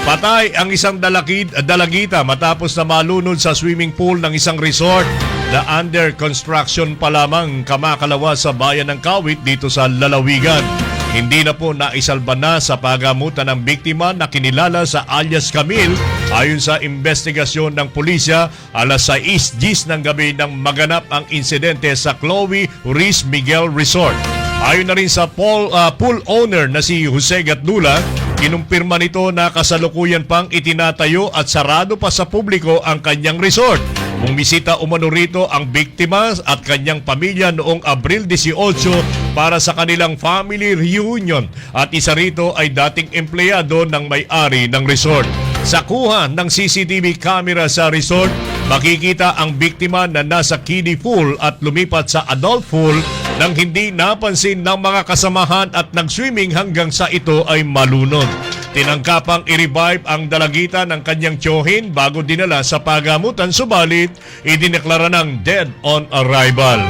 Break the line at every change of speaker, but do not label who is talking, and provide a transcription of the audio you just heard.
Patay ang isang dalagita matapos na malunod sa swimming pool ng isang resort na under construction pa lamang kamakalawa sa bayan ng Kawit dito sa Lalawigan. Hindi na po naisalba na sa pagamutan ng biktima na kinilala sa alias Camille. Ayon sa investigasyon ng pulisya, alas 6:10 ng gabi nang maganap ang insidente sa Chloe Ruiz Miguel Resort. Ayon na rin sa pool owner na si Jose Gatdula, kinumpirma nito na kasalukuyan pang itinatayo at sarado pa sa publiko ang kanyang resort. Bumisita umano rito ang biktima at kanyang pamilya noong Abril 18 para sa kanilang family reunion at isa rito ay dating empleyado ng may-ari ng resort. Sa kuha ng CCTV camera sa resort, makikita ang biktima na nasa kiddie pool at lumipat sa adult pool nang hindi napansin ng mga kasamahan at nag-swimming hanggang sa ito ay malunod. Tinangkapang i-revive ang dalagita ng kanyang tiyuhin bago dinala sa pagamutan, subalit idineklara ng dead on arrival.